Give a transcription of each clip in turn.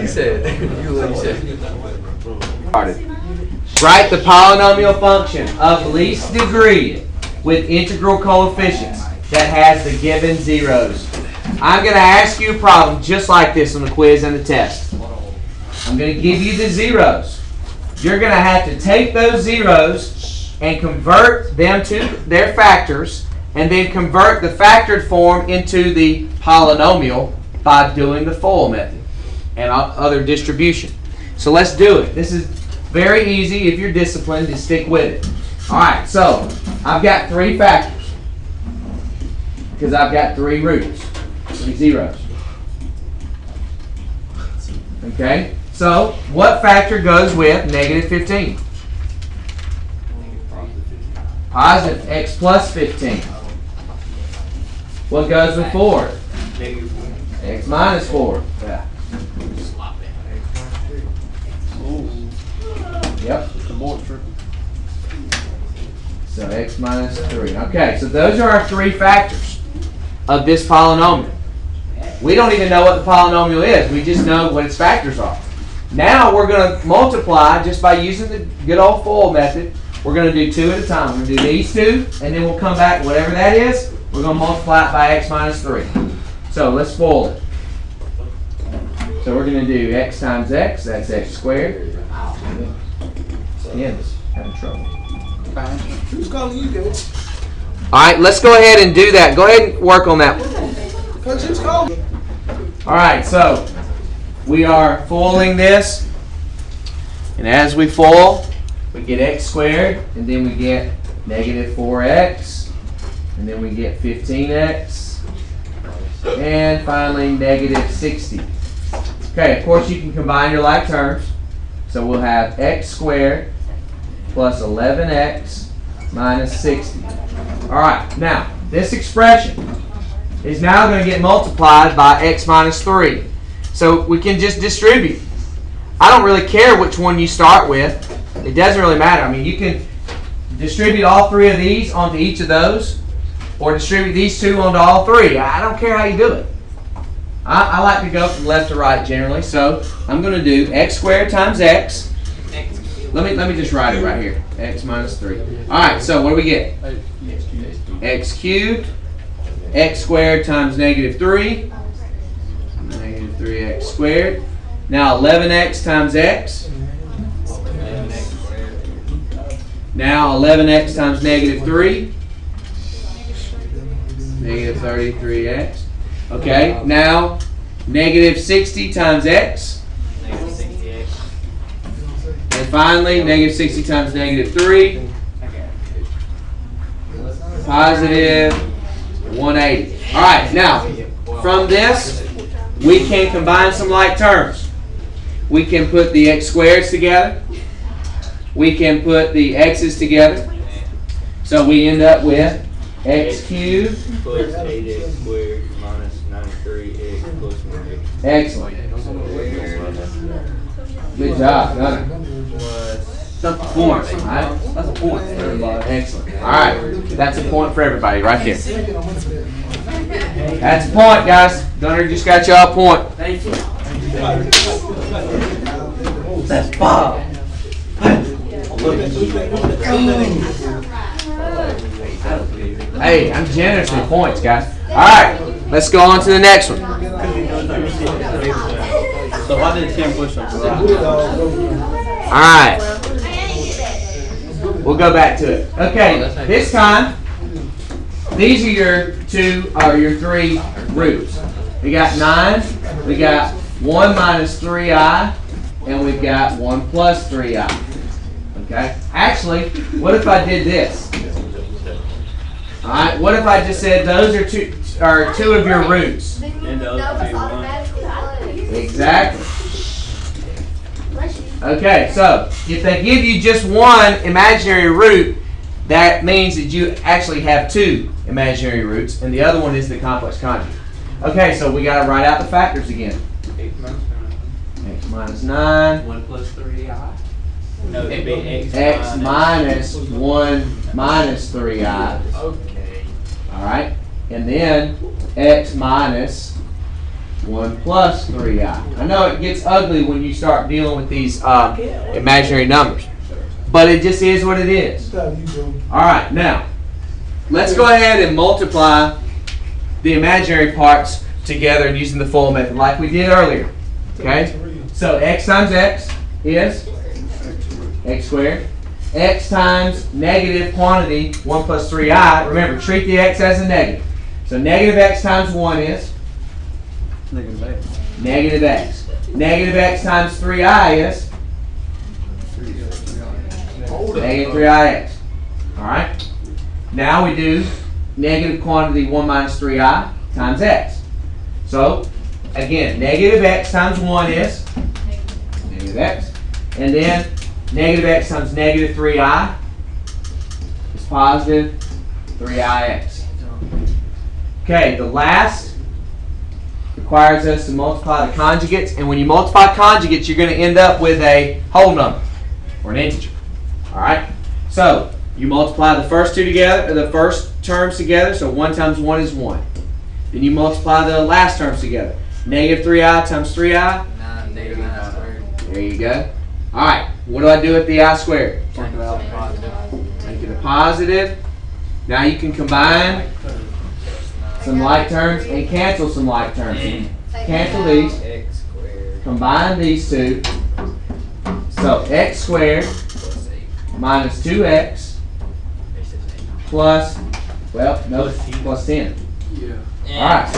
He said. Write the polynomial function of least degree with integral coefficients that has the given zeros. I'm going to ask you a problem just like this on the quiz and the test. I'm going to give you the zeros. You're going to have to take those zeros and convert them to their factors, and then convert the factored form into the polynomial by doing the FOIL method and other distribution. So let's do it. This is very easy if you're disciplined to stick with it. Alright, so I've got 3 factors because I've got 3 roots, 3 zeros. Okay, so what factor goes with negative 15? Positive x plus 15. What goes with 4? X minus 4. Yeah. Yep. So x minus 3. Okay, so those are our 3 factors of this polynomial. We don't even know what the polynomial is. We just know what its factors are. Now we're going to multiply just by using the good old FOIL method. We're going to do 2 at a time. We're going to do these 2, and then we'll come back, whatever that is, we're going to multiply it by x minus 3. So let's FOIL it. So we're going to do x times x, that's x squared. Yes, having trouble. Who's calling you, guys? Alright, let's go ahead and do that. Go ahead and work on that. Who's calling? Alright, so we are FOILing this. And as we FOIL, we get x squared, and then we get negative 4x, and then we get 15x, and finally negative 60. Okay, of course you can combine your like terms. So we'll have x squared plus 11x minus 60. Alright, now this expression is now going to get multiplied by x minus 3. So we can just distribute. I don't really care which one you start with. It doesn't really matter. I mean, you can distribute all 3 of these onto each of those, or distribute these 2 onto all 3. I don't care how you do it. I like to go from left to right generally, so I'm going to do x squared times x. Let me just write it right here. X minus 3. Alright, so what do we get? X cubed. X squared times negative 3. Negative 3x squared. Now 11x times x. Now 11x times negative 3. Negative 33x. Okay, now negative 60 times x. And finally, negative 60 times negative 3. Positive 180. Alright, now, from this, we can combine some like terms. We can put the x squareds together. We can put the x's together. So we end up with x cubed Plus 8x squared minus 93x plus 180. Excellent. Good job. Done it. That's a point. All right? That's a point for everybody. Excellent. All right. That's a point for everybody right there. That's a point, guys. Gunner just got y'all a point. Thank you. That's Bob. Hey, I'm generous with points, guys. All right. Let's go on to the next one. So why did Tim push up? All right. We'll go back to it. Okay, this time, these are your 3 roots. We got 9, we got 1 minus 3i, and we've got 1 plus 3i. Okay? Actually, what if I did this? All right, what if I just said those are two of your roots? Exactly. Okay, so if they give you just one imaginary root, that means that you actually have 2 imaginary roots, and the other one is the complex conjugate. Okay, so we got to write out the factors again. X minus 9. 1 plus 3i. No, it'd be X minus 1 minus 3i. Okay. All right, and then x minus 1 plus 3i. I know it gets ugly when you start dealing with these imaginary numbers, but it just is what it is. All right, now let's go ahead and multiply the imaginary parts together using the FOIL method like we did earlier. Okay, so x times x is x squared. X times negative quantity 1 plus 3i. Remember, treat the x as a negative. So negative x times 1 is negative x. Negative x times 3i is negative 3ix. Alright? Now we do negative quantity 1 minus 3i times x. So, again, negative x times 1 is negative x. And then negative x times negative 3i is positive 3ix. Okay, the last requires us to multiply the conjugates, and when you multiply conjugates, you're going to end up with a whole number or an integer. All right. So you multiply the first two together, or the first terms together. So 1 times 1 is 1. Then you multiply the last terms together. Negative 3i times 3i. Negative 9 squared. There you go. All right. What do I do with the I squared? Make it a positive. Make it a positive. Now you can combine some like terms and cancel some like terms. Cancel these. X squared. Combine these two. So x squared Plus 8. minus 2x plus, well, no, plus 10. Yeah. Alright.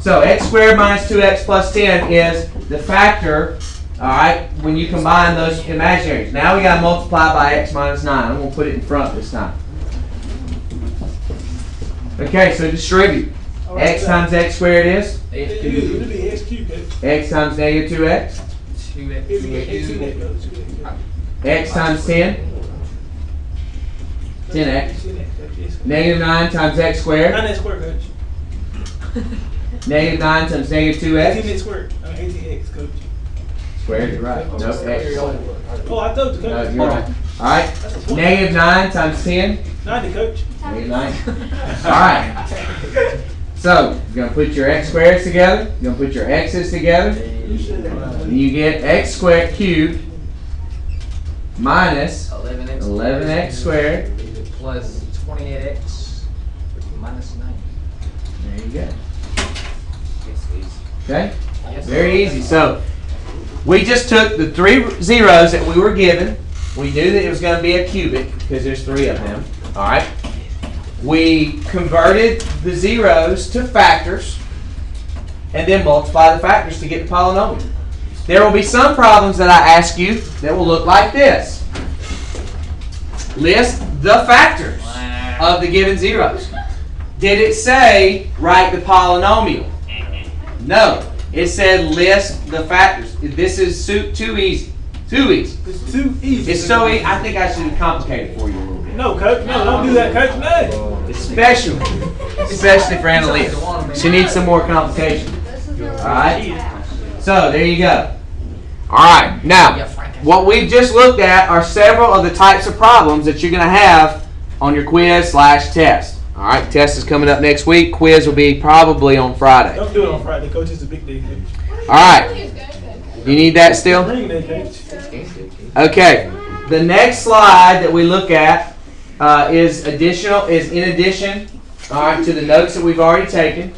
So x squared minus 2x plus 10 is the factor, alright, when you combine those imaginaries. Now we got to multiply by x minus 9. I'm going to put it in front this time. Okay, so distribute. X times x squared is? It'll be x cubed. X times negative 2x. 2x. X times 10. 10x. Negative 9 times x squared. 9x squared, coach. Negative 9 times negative 2x. 18x squared. 18x, coach. Squared, you're right. No, x. Oh, I told you, coach. No, you're right. Alright. Negative 9 times 10. 90, coach. Negative 9. Alright. So, you're going to put your x squares together. You're going to put your x's together. And you get x squared cubed minus 11x squared. Plus 28x minus 9. There you go. Yes, please. Okay? Yes, Very easy. So, we just took the 3 zeros that we were given. We knew that it was going to be a cubic because there's 3 of them. All right. We converted the zeros to factors and then multiply the factors to get the polynomial. There will be some problems that I ask you that will look like this. List the factors of the given zeros. Did it say write the polynomial? No. It said list the factors. This is too easy. Too easy. It's too easy. It's so easy. I think I should complicate it for you a little bit. No, coach. No, don't do that, coach. No. Especially for Annalise. She needs some more complication. Alright? So, there you go. Alright, now, what we've just looked at are several of the types of problems that you're going to have on your quiz/test. Alright, test is coming up next week. Quiz will be probably on Friday. Don't do it on Friday, coach. It's a big day, coach. Alright. You need that still? Bring that, coach. Okay. The next slide that we look at is in addition, all right, to the notes that we've already taken.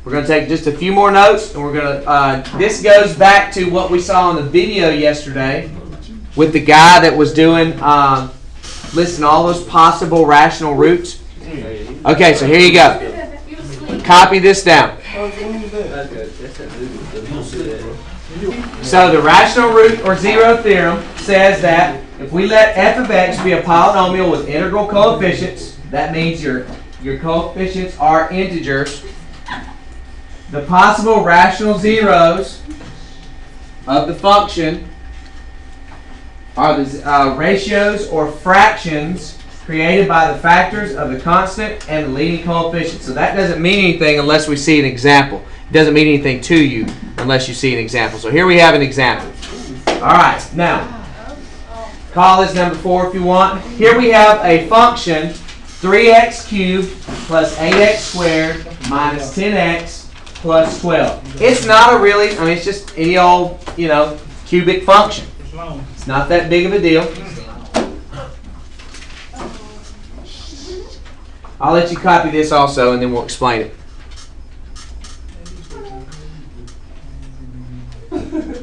We're going to take just a few more notes, and we're going to. This goes back to what we saw in the video yesterday with the guy that was doing listing all those possible rational roots. Okay, so here you go. Copy this down. So the rational root or zero theorem says that if we let f of x be a polynomial with integral coefficients, that means your coefficients are integers, the possible rational zeros of the function are the ratios or fractions created by the factors of the constant and the leading coefficient. So that doesn't mean anything unless we see an example. It doesn't mean anything to you unless you see an example. So here we have an example. All right, now, call this number 4 if you want. Here we have a function, 3x cubed plus 8x squared minus 10x plus 12. It's not a really, I mean, it's just any old, you know, cubic function. It's long. It's not that big of a deal. I'll let you copy this also, and then we'll explain it.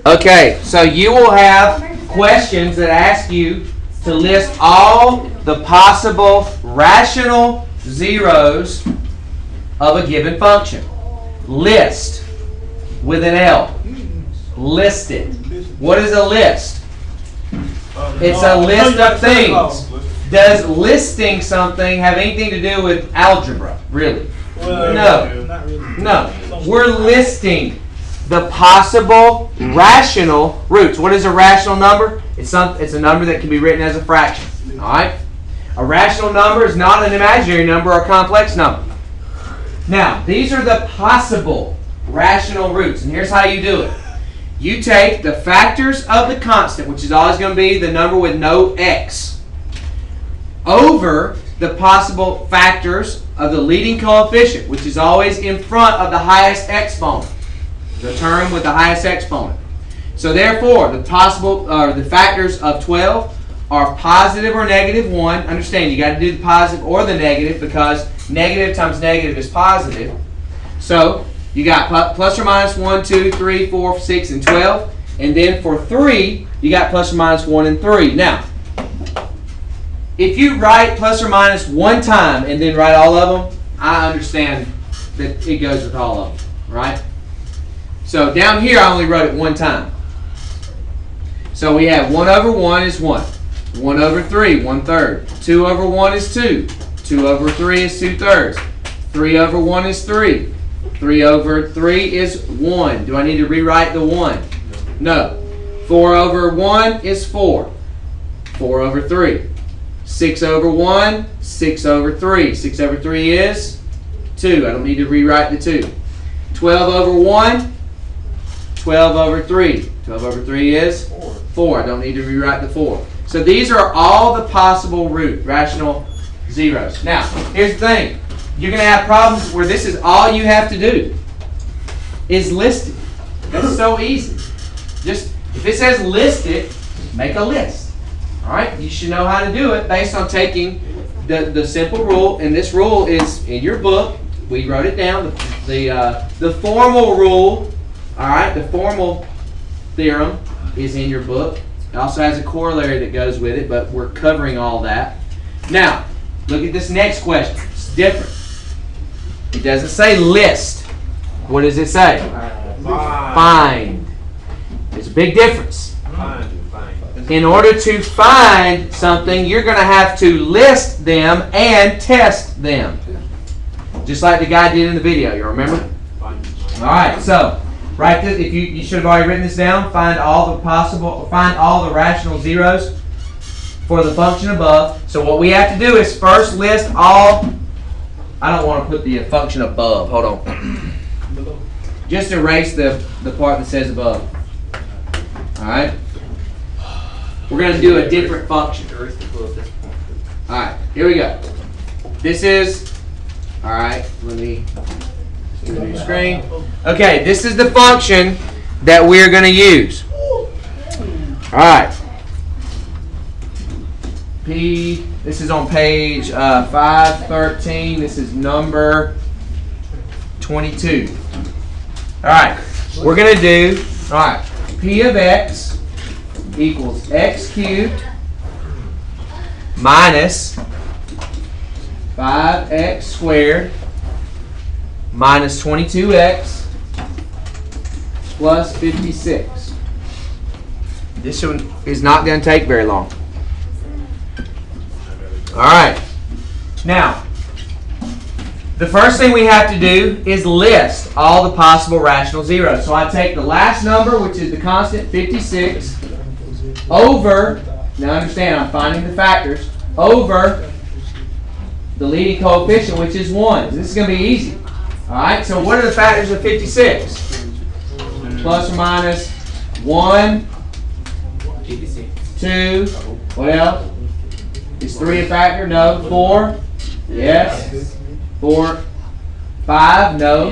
Okay, so you will have questions that ask you to list all the possible rational zeros of a given function. List with an L. List it. What is a list? It's a list of things. Does listing something have anything to do with algebra, really? Well, No. not really. No. We're listing the possible rational roots. What is a rational number? It's a number that can be written as a fraction. All right? A rational number is not an imaginary number or a complex number. Now, these are the possible rational roots, and here's how you do it. You take the factors of the constant, which is always going to be the number with no x, over the possible factors of the leading coefficient, which is always in front of the highest exponent, the term with the highest exponent. So therefore, the factors of 12 are positive or negative 1. Understand, you got to do the positive or the negative because negative times negative is positive. So you got plus or minus 1, 2, 3, 4, 6, and 12. And then for 3, you got plus or minus 1 and 3. Now, if you write plus or minus one time and then write all of them, I understand that it goes with all of them, right? So down here, I only wrote it one time. So we have 1 over 1 is 1. 1 over 3, 1/3. 2 over 1 is 2. 2 over 3 is 2/3. 3 over 1 is 3. 3 over 3 is 1. Do I need to rewrite the 1? No. 4 over 1 is 4. 4 over 3. 6 over 1, 6 over 3. 6 over 3 is 2. I don't need to rewrite the 2. 12 over 1, 12 over 3. 12 over 3 is 4. I don't need to rewrite the 4. So these are all the possible rational zeros. Now, here's the thing. You're going to have problems where this is all you have to do is list it. That's so easy. Just, if it says list it, make a list. All right? You should know how to do it based on taking the simple rule, and this rule is in your book. We wrote it down. The formal rule, all right, the formal theorem is in your book. It also has a corollary that goes with it, but we're covering all that. Now, look at this next question. It's different. It doesn't say list. What does it say? Find. There's a big difference. In order to find something, you're going to have to list them and test them. Just like the guy did in the video. You remember? All right, so write this. If you should have already written this down. Find all the rational zeros for the function above. So what we have to do is first list all. I don't want to put the function above. Hold on. Just erase the part that says above. All right. We're going to do a different function. All right. Here we go. This is. All right. Let me do a new screen. Okay. This is the function that we're going to use. All right. This is on page 513. This is number 22. All right. We're going to do, all right, P of x equals x cubed minus 5x squared minus 22x plus 56. This one is not going to take very long. All right. Now, the first thing we have to do is list all the possible rational zeros. So I take the last number, which is the constant 56, over, now understand I'm finding the factors, over the leading coefficient, which is 1. This is going to be easy. All right, so what are the factors of 56? Plus or minus 1, 2, what else? Is 3 a factor? No. 4? Yes. 4. 5? No.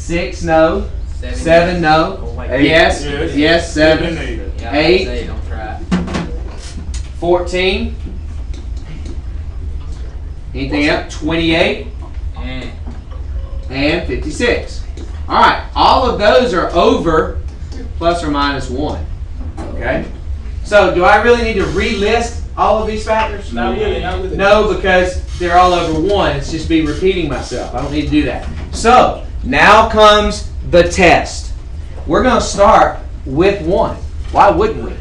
6, no. 7, no. Oh, wait. Yes, Yes. yes, 7. Yeah, 8. 8, don't try. 14. Anything else? 28 Eh. and 56. All right, all of those are over plus or minus 1. Okay? So do I really need to relist all of these factors? Not really, not really. No, because they're all over 1. It's just me repeating myself. I don't need to do that. So now comes the test. We're going to start with 1. Why wouldn't we?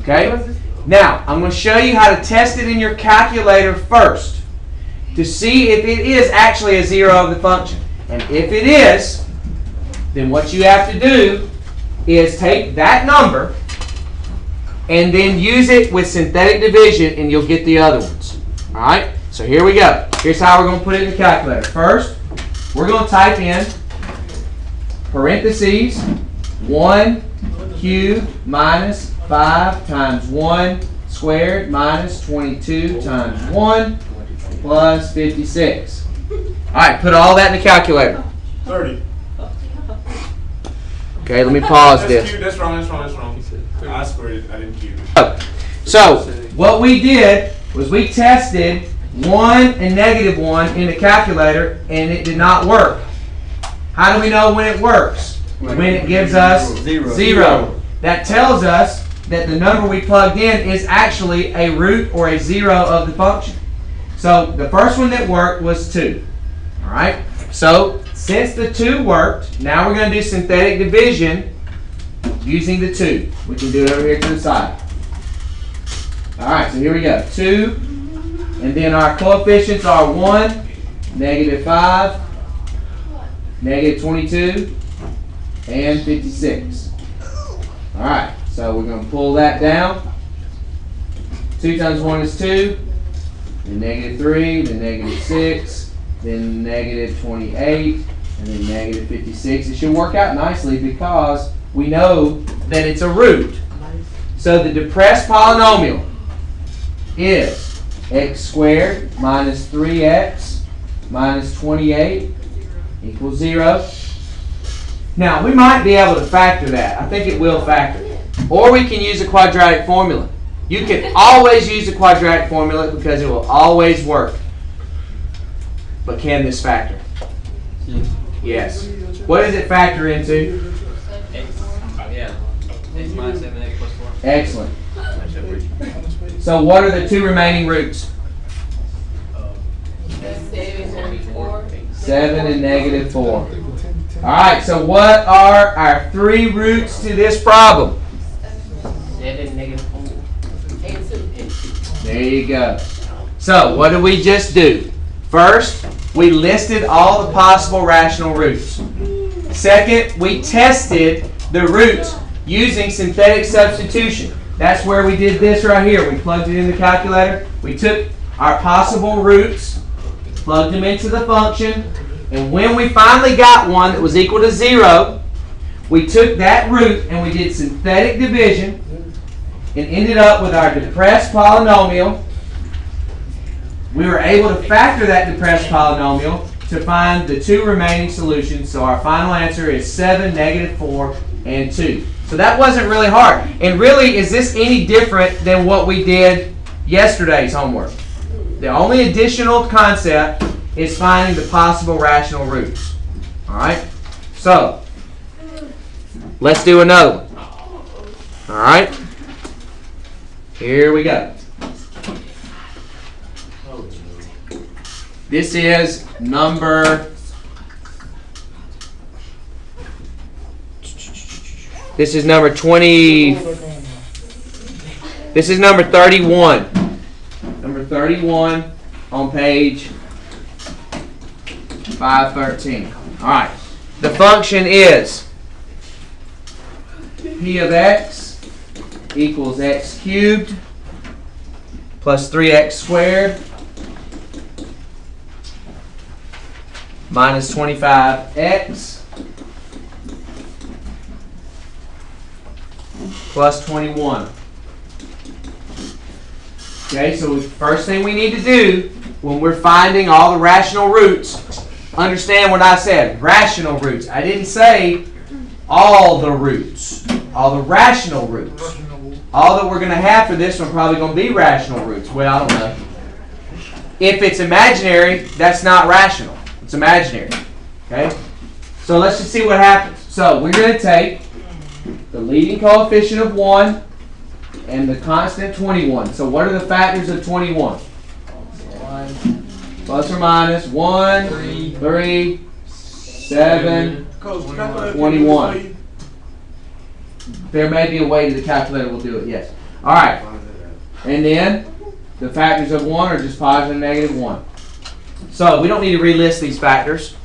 Okay? Now, I'm going to show you how to test it in your calculator first to see if it is actually a 0 of the function. And if it is, then what you have to do is take that number and then use it with synthetic division and you'll get the other ones. Alright? So here we go. Here's how we're going to put it in the calculator. First, we're going to type in parentheses 1 cubed minus 5 times 1 squared minus 22 times 1 plus 56. Alright, put all that in the calculator. 30. Okay, let me pause That's this. cute. That's wrong. I squared it. I didn't cube it. So, what we did was we tested 1 and negative 1 in the calculator and it did not work. How do we know when it works? When it gives us 0. That tells us that the number we plugged in is actually a root or a 0 of the function. So, the first one that worked was 2. Alright? So, since the 2 worked, now we're going to do synthetic division using the 2. We can do it over here to the side. Alright, so here we go. 2, and then our coefficients are 1, negative 5, negative 22, and 56. Alright, so we're going to pull that down. 2 times 1 is 2, then negative 3, then negative 6, then negative 28, and then negative 56. It should work out nicely because we know that it's a root. So the depressed polynomial is x squared minus 3x minus 28 equals 0. Now, we might be able to factor that. I think it will factor. Or we can use a quadratic formula. You can always use a quadratic formula because it will always work. But can this factor? Yes. What does it factor into? X. Yeah. X minus 7, X plus 4. Excellent. So what are the 2 remaining roots? 7 and negative 4. Alright, so what are our 3 roots to this problem? 7, negative 4. There you go. So what did we just do? First, we listed all the possible rational roots. Second, we tested the roots using synthetic substitution. That's where we did this right here. We plugged it in the calculator. We took our possible roots, plugged them into the function, and when we finally got one that was equal to 0, we took that root and we did synthetic division and ended up with our depressed polynomial. We were able to factor that depressed polynomial to find the 2 remaining solutions. So our final answer is 7, negative 4, and 2. So that wasn't really hard. And really, is this any different than what we did yesterday's homework? The only additional concept is finding the possible rational roots. All right? So, let's do another one. All right? Here we go. This is number... This is number 20. This is number 31. Number 31 on page 513. All right. The function is p of x equals x cubed plus 3x squared minus 25x plus 21. Okay, so the first thing we need to do when we're finding all the rational roots understand what I said. Rational roots. I didn't say all the roots. All the rational roots. All that we're going to have for this one probably going to be rational roots. Well, I don't know. If it's imaginary, that's not rational. It's imaginary. Okay? So let's just see what happens. So we're going to take the leading coefficient of 1 and the constant 21. So what are the factors of 21? 1 plus or minus 1, 3, 7, 21. There may be a way to the calculator will do it, yes. Alright. And then the factors of 1 are just positive and negative 1. So we don't need to relist these factors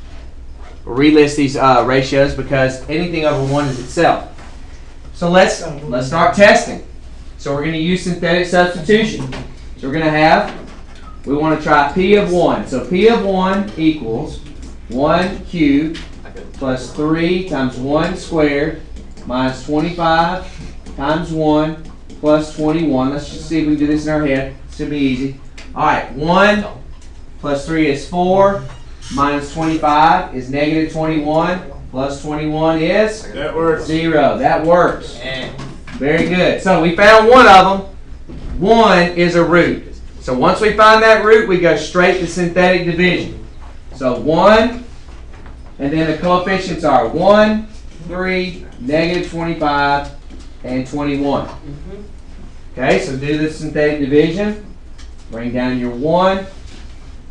or relist these ratios because anything over 1 is itself. So let's start testing. So we're going to use synthetic substitution. So we're going to have, we want to try P of 1. So P of 1 equals 1 cubed plus 3 times 1 squared minus 25 times 1 plus 21. Let's just see if we can do this in our head. This should be easy. Alright, 1 plus 3 is 4. Minus 25 is negative 21. Plus 21 is? That works. 0. That works. Very good. So we found one of them. 1 is a root. So once we find that root, we go straight to synthetic division. So 1, and then the coefficients are 1, 3, negative 25, and 21. Okay, so do the synthetic division. Bring down your 1.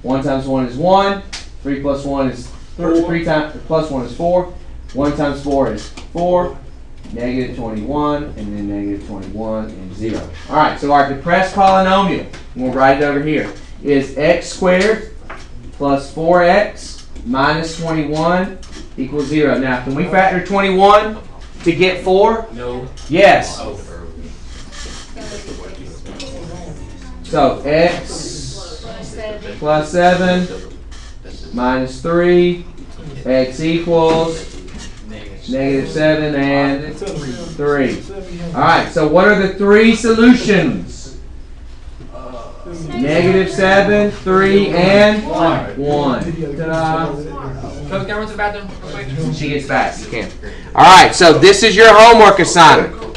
1 times 1 is 1. 3 plus 1 is 3 times plus 1 is 4. 1 times 4 is 4. Negative 21, and then negative 21, and 0. All right, so our depressed polynomial, we'll write it over here, is x squared plus 4x minus 21 equals 0. Now, can we factor 21 to get 4? No. Yes. So x plus 7 minus 3, x equals negative 7 and 3. Alright, so what are the 3 solutions? Negative 7, 3, and 1. Ta-da. Coach, can I run to the bathroom real quick? She gets back. You can. Alright, so this is your homework assignment.